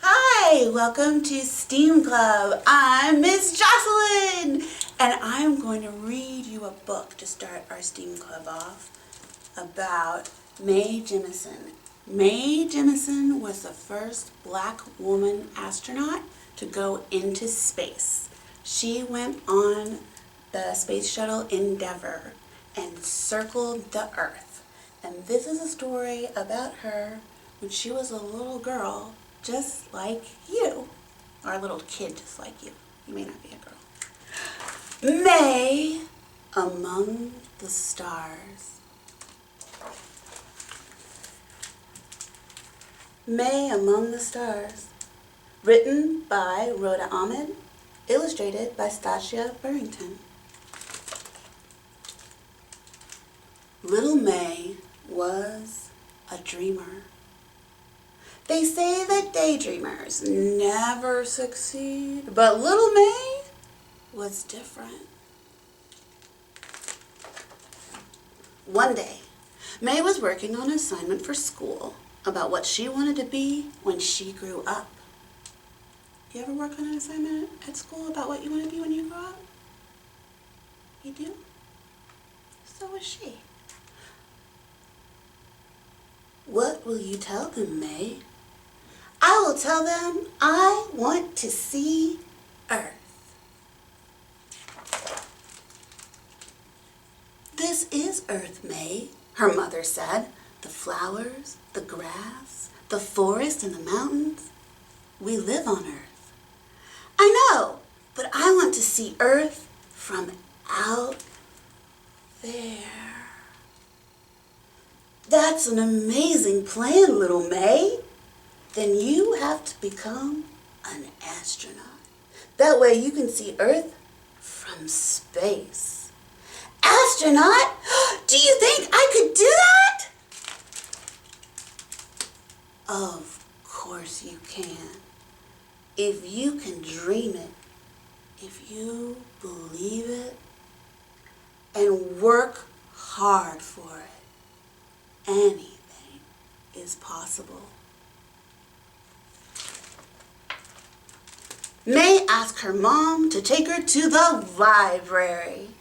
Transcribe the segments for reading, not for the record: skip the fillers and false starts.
Hi, welcome to STEAM Club. I'm Miss Jocelyn, and I'm going to read you a book to start our STEAM Club off about Mae Jemison. Mae Jemison was the first black woman astronaut to go into space. She went on the space shuttle Endeavour and circled the Earth. And this is a story about her when she was a little girl, just like you, or a little kid just like you. You may not be a girl. Mae Among the Stars. Mae Among the Stars. Written by Rhoda Ahmed. Illustrated by Stasia Burrington. Little Mae was a dreamer. They say that daydreamers never succeed, but little Mae was different. One day, Mae was working on an assignment for school about what she wanted to be when she grew up. You ever work on an assignment at school about what you want to be when you grow up? You do? So was she. What will you tell them, Mae? I will tell them I want to see Earth. This is Earth, Mae, her mother said. The flowers, the grass, the forest and the mountains. We live on Earth. I know, but I want to see Earth from out there. That's an amazing plan, little Mae. Then you have to become an astronaut. That way you can see Earth from space. Astronaut? Do you think I could do that? Of course you can. If you can dream it, if you believe it, and work hard for it, anything is possible. Mae asked her mom to take her to the library.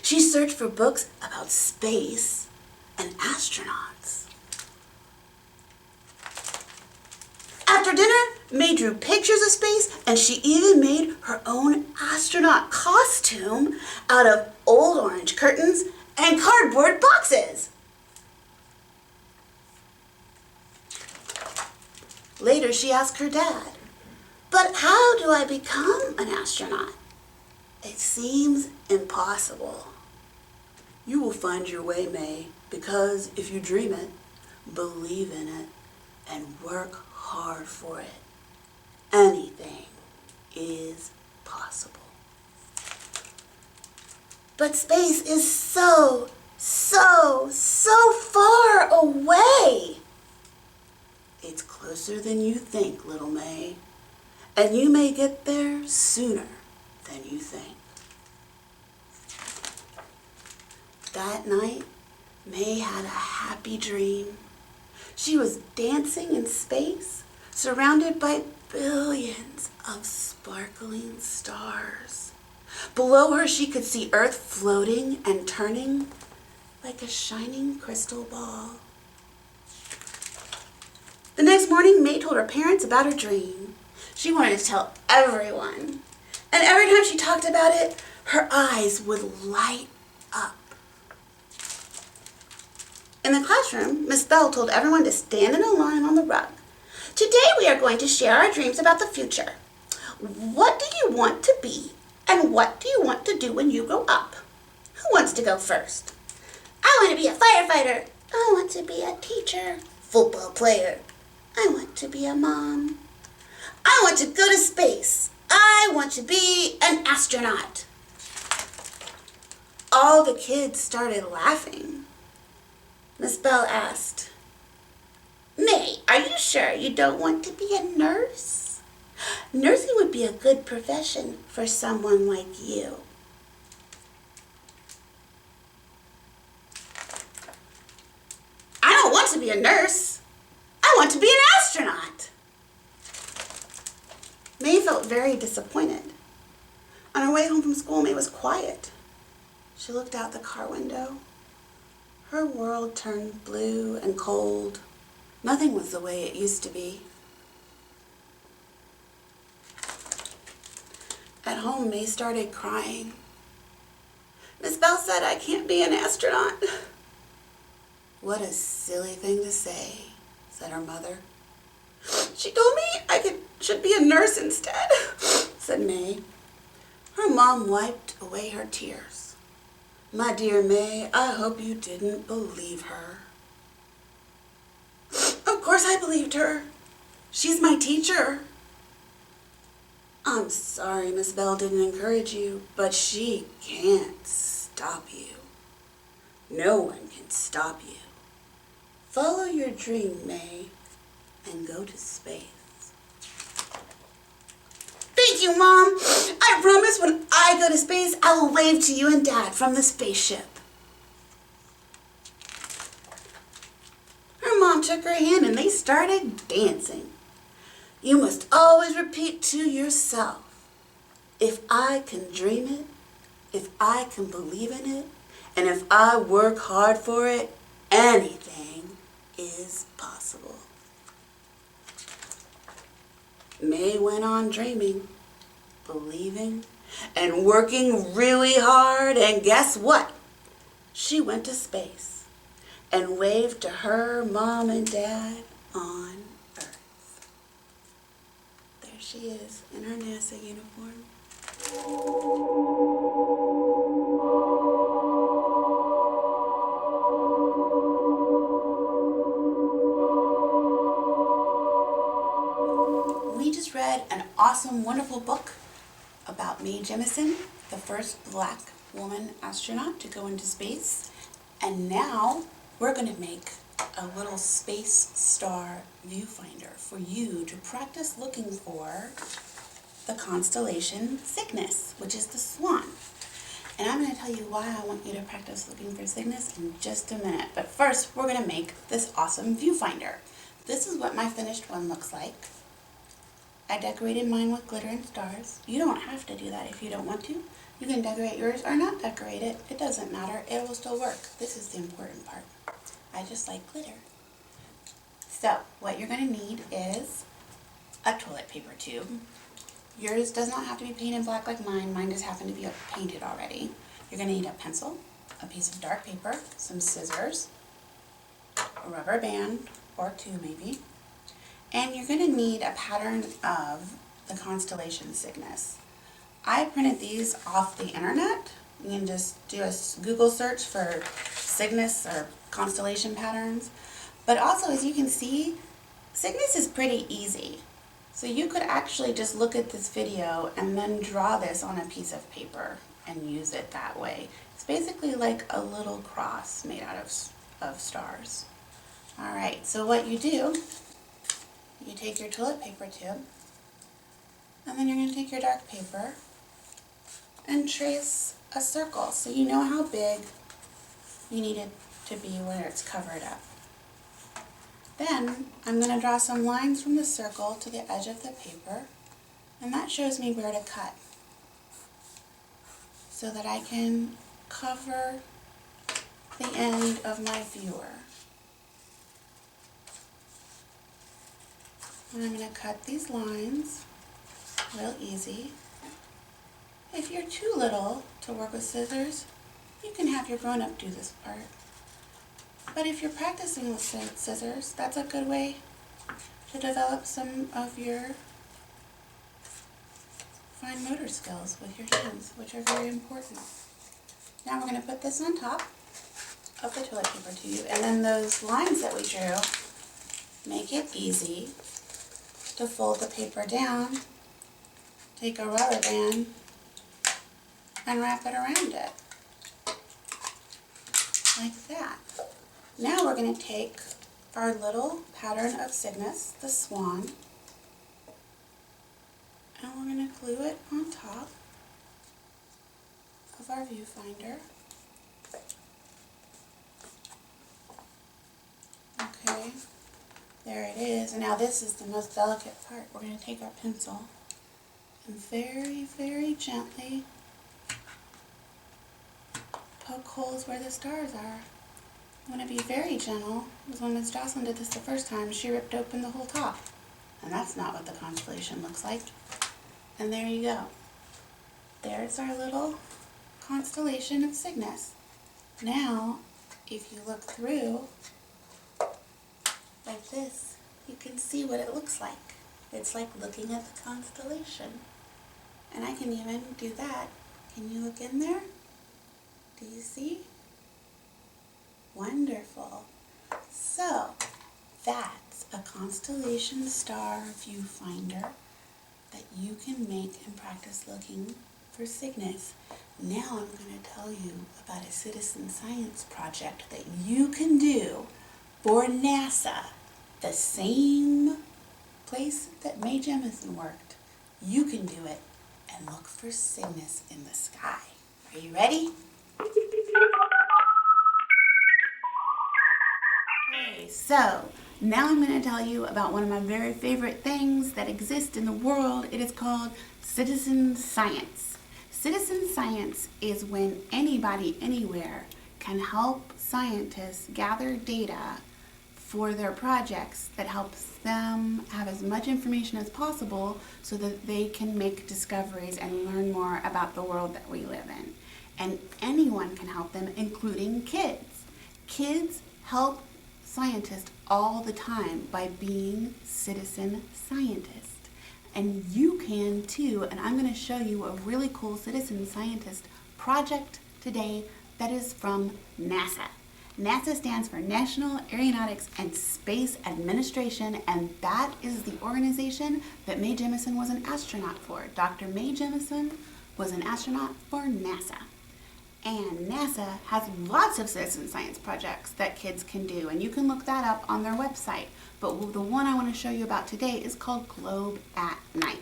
She searched for books about space and astronauts. After dinner, Mae drew pictures of space, and she even made her own astronaut costume out of old orange curtains and cardboard boxes. Later, she asked her dad, "But how do I become an astronaut? It seems impossible." You will find your way, Mae, because if you dream it, believe in it, and work hard for it, anything is possible. But space is so far away. It's closer than you think, little Mae. And you may get there sooner than you think. That night, Mae had a happy dream. She was dancing in space, surrounded by billions of sparkling stars. Below her, she could see Earth floating and turning like a shining crystal ball. The next morning, Mae told her parents about her dream. She wanted to tell everyone. And every time she talked about it, her eyes would light up. In the classroom, Miss Bell told everyone to stand in a line on the rug. Today we are going to share our dreams about the future. What do you want to be? And what do you want to do when you grow up? Who wants to go first? I want to be a firefighter. I want to be a teacher. Football player. I want to be a mom. I want to go to space. I want to be an astronaut. All the kids started laughing. Miss Bell asked, Mae, are you sure you don't want to be a nurse? Nursing would be a good profession for someone like you. I don't want to be a nurse. I want to be an astronaut. Mae felt very disappointed. On her way home from school, Mae was quiet. She looked out the car window. Her world turned blue and cold. Nothing was the way it used to be. At home, Mae started crying. Miss Bell said I can't be an astronaut. What a silly thing to say, said her mother. She told me I should be a nurse instead, said Mae. Her mom wiped away her tears. My dear Mae, I hope you didn't believe her. Of course I believed her. She's my teacher. I'm sorry Miss Bell didn't encourage you, but she can't stop you. No one can stop you. Follow your dream, Mae, and go to space. Thank you, Mom. I promise when I go to space, I will wave to you and Dad from the spaceship. Her mom took her hand and they started dancing. You must always repeat to yourself, if I can dream it, if I can believe in it, and if I work hard for it, anything is possible. Mae went on dreaming, believing, and working really hard, and guess what? She went to space and waved to her mom and dad on Earth. There she is in her NASA uniform. We just read an awesome, wonderful book about Mae Jemison, the first black woman astronaut to go into space. And now we're going to make a little space star viewfinder for you to practice looking for the constellation Cygnus, which is the swan. And I'm going to tell you why I want you to practice looking for Cygnus in just a minute. But first, we're going to make this awesome viewfinder. This is what my finished one looks like. I decorated mine with glitter and stars. You don't have to do that if you don't want to. You can decorate yours or not decorate it. It doesn't matter. It will still work. This is the important part. I just like glitter. So, what you're going to need is a toilet paper tube. Yours does not have to be painted black like mine. Mine just happened to be painted already. You're going to need a pencil, a piece of dark paper, some scissors, a rubber band, or two maybe. And you're going to need a pattern of the constellation Cygnus. I printed these off the internet. You can just do a Google search for Cygnus or constellation patterns. But also, as you can see, Cygnus is pretty easy. So you could actually just look at this video and then draw this on a piece of paper and use it that way. It's basically like a little cross made out of stars. Alright, so what you do, you take your toilet paper tube, and then you're going to take your dark paper and trace a circle so you know how big you need it to be where it's covered up. Then I'm going to draw some lines from the circle to the edge of the paper, and that shows me where to cut so that I can cover the end of my viewer. And I'm going to cut these lines real easy. If you're too little to work with scissors, you can have your grown-up do this part. But if you're practicing with scissors, that's a good way to develop some of your fine motor skills with your hands, which are very important. Now we're going to put this on top of the toilet paper tube, and then those lines that we drew make it easy to fold the paper down, take a rubber band, and wrap it around it, like that. Now we're going to take our little pattern of Cygnus, the swan, star viewfinder. Okay, there it is. And now this is the most delicate part. We're going to take our pencil and very, very gently poke holes where the stars are. You want to be very gentle, because when Miss Jocelyn did this the first time, she ripped open the whole top. And that's not what the constellation looks like. And there you go. There's our little constellation of Cygnus. Now, if you look through like this, you can see what it looks like. It's like looking at the constellation. And I can even do that. Can you look in there? Do you see? Wonderful. So, that's a constellation star viewfinder that you can make and practice looking for Cygnus. Now I'm going to tell you about a citizen science project that you can do for NASA, the same place that Mae Jemison worked. You can do it and look for Cygnus in the sky. Are you ready? Okay, so now I'm going to tell you about one of my very favorite things that exist in the world. It is called citizen science. Citizen science is when anybody, anywhere can help scientists gather data for their projects that helps them have as much information as possible so that they can make discoveries and learn more about the world that we live in. And anyone can help them, including kids. Kids help scientists all the time by being citizen scientists. And you can too, and I'm going to show you a really cool citizen scientist project today that is from NASA. NASA stands for National Aeronautics and Space Administration, and that is the organization that Mae Jemison was an astronaut for. Dr. Mae Jemison was an astronaut for NASA. And NASA has lots of citizen science projects that kids can do, and you can look that up on their website. But the one I want to show you about today is called Globe at Night.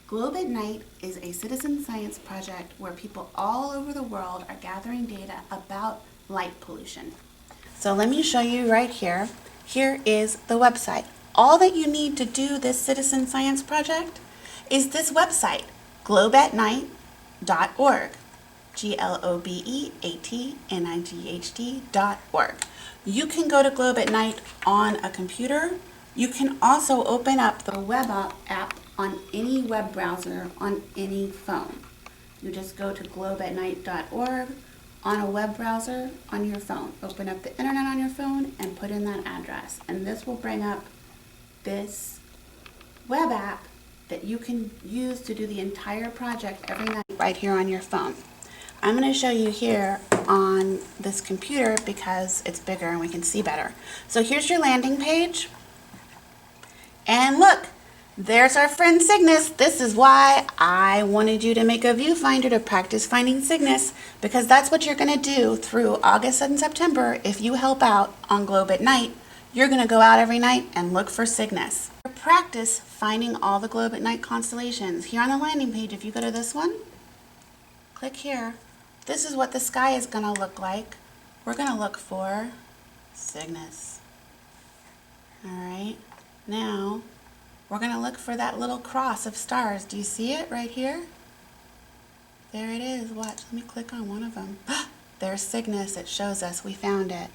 Globe at Night is a citizen science project where people all over the world are gathering data about light pollution. So let me show you right here. Here is the website. All that you need to do this citizen science project is this website, globeatnight.org. globeatnight.org. You can go to Globe at Night on a computer. You can also open up the web app on any web browser on any phone. You just go to globeatnight.org on a web browser on your phone. Open up the internet on your phone and put in that address. And this will bring up this web app that you can use to do the entire project every night right here on your phone. I'm going to show you here on this computer because it's bigger and we can see better. So here's your landing page. And look, there's our friend Cygnus. This is why I wanted you to make a viewfinder to practice finding Cygnus, because that's what you're going to do through August and September. If you help out on Globe at Night, you're going to go out every night and look for Cygnus. Practice finding all the Globe at Night constellations. Here on the landing page, if you go to this one, click here. This is what the sky is going to look like. We're going to look for Cygnus. All right, now we're going to look for that little cross of stars. Do you see it right here? There it is. Watch, let me click on one of them. There's Cygnus. It shows us we found it.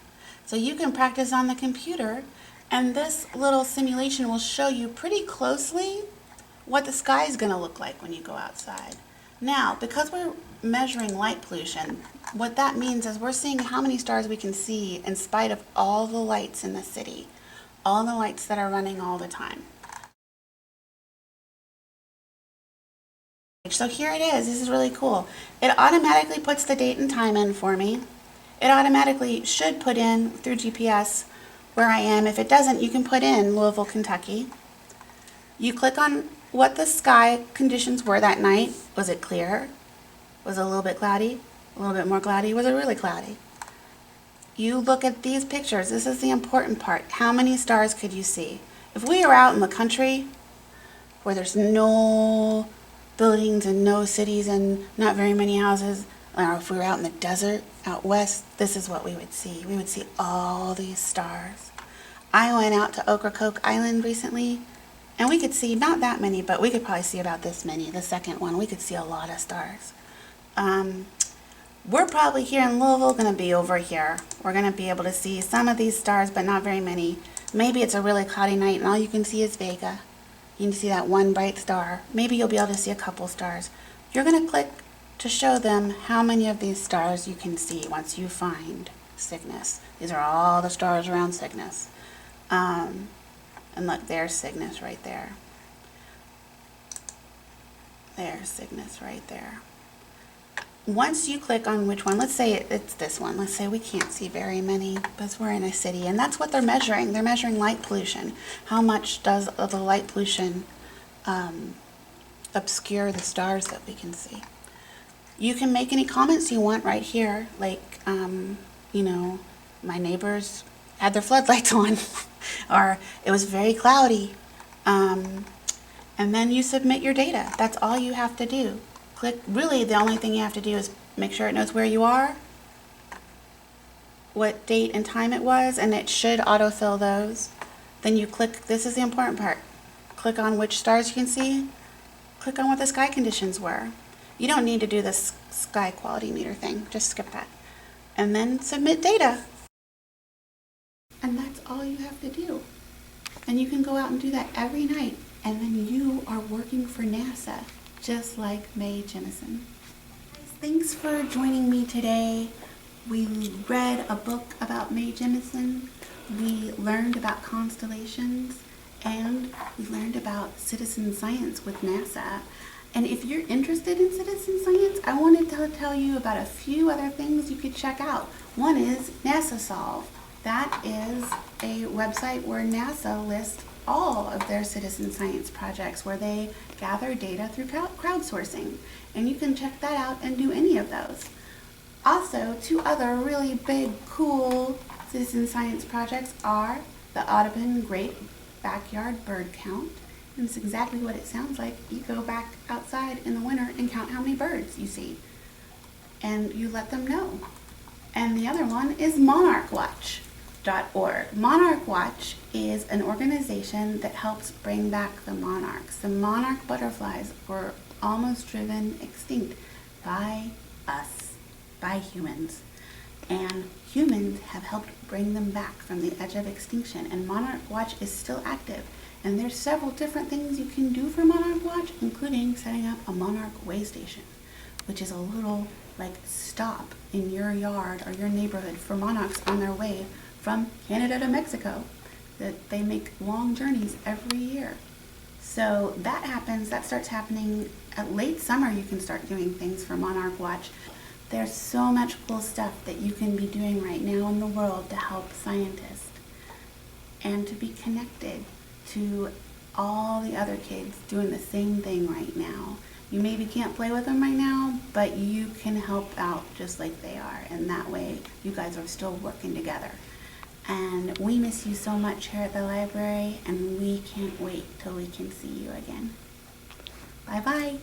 So you can practice on the computer, and this little simulation will show you pretty closely what the sky is going to look like when you go outside. Now, because we're measuring light pollution, what that means is we're seeing how many stars we can see in spite of all the lights in the city, all the lights that are running all the time. So here it is. This is really cool. It automatically puts the date and time in for me. It automatically should put in through GPS where I am. If it doesn't, you can put in Louisville, Kentucky. You click on what the sky conditions were that night. Was it clear? Was it a little bit cloudy? A little bit more cloudy? Was it really cloudy? You look at these pictures. This is the important part. How many stars could you see? If we are out in the country where there's no buildings and no cities and not very many houses, or if we were out in the desert out west, this is what we would see. We would see all these stars. I went out to Ocracoke Island recently, and we could see not that many, but we could probably see about this many. The second one, we could see a lot of stars. We're probably here in Louisville going to be over here. We're going to be able to see some of these stars, but not very many. Maybe it's a really cloudy night and all you can see is Vega. You can see that one bright star. Maybe you'll be able to see a couple stars. You're going to click to show them how many of these stars you can see once you find Cygnus. These are all the stars around Cygnus. And look, there's Cygnus right there. There's Cygnus right there. Once you click on which one, let's say it's this one. Let's say we can't see very many because we're in a city, and that's what they're measuring. They're measuring light pollution. How much does the light pollution obscure the stars that we can see? You can make any comments you want right here, like, you know, my neighbors had their floodlights on, or it was very cloudy, and then you submit your data. That's all you have to do. Click, really the only thing you have to do is make sure it knows where you are, what date and time it was, and it should autofill those. Then you click, this is the important part, click on which stars you can see, click on what the sky conditions were. You don't need to do this sky quality meter thing, just skip that. And then submit data. And that's all you have to do. And you can go out and do that every night, and then you are working for NASA. Just like Mae Jemison. Thanks for joining me today. We read a book about Mae Jemison. We learned about constellations, and we learned about citizen science with NASA. And if you're interested in citizen science, I wanted to tell you about a few other things you could check out. One is NASA Solve. That is a website where NASA lists all of their citizen science projects where they gather data through crowdsourcing, and you can check that out and do any of those. Also, two other really big, cool citizen science projects are the Audubon Great Backyard Bird Count, and it's exactly what it sounds like. You go back outside in the winter and count how many birds you see, and you let them know. And the other one is monarchwatch.org. Monarch Watch is an organization that helps bring back the monarchs. The monarch butterflies were almost driven extinct by us, by humans. And humans have helped bring them back from the edge of extinction. And Monarch Watch is still active. And there's several different things you can do for Monarch Watch, including setting up a monarch way station, which is a little like stop in your yard or your neighborhood for monarchs on their way from Canada to Mexico. That they make long journeys every year. So that starts happening at late summer. You can start doing things for Monarch Watch. There's so much cool stuff that you can be doing right now in the world to help scientists and to be connected to all the other kids doing the same thing right now. You maybe can't play with them right now, but you can help out just like they are, and that way you guys are still working together. And we miss you so much here at the library, and we can't wait till we can see you again. Bye-bye.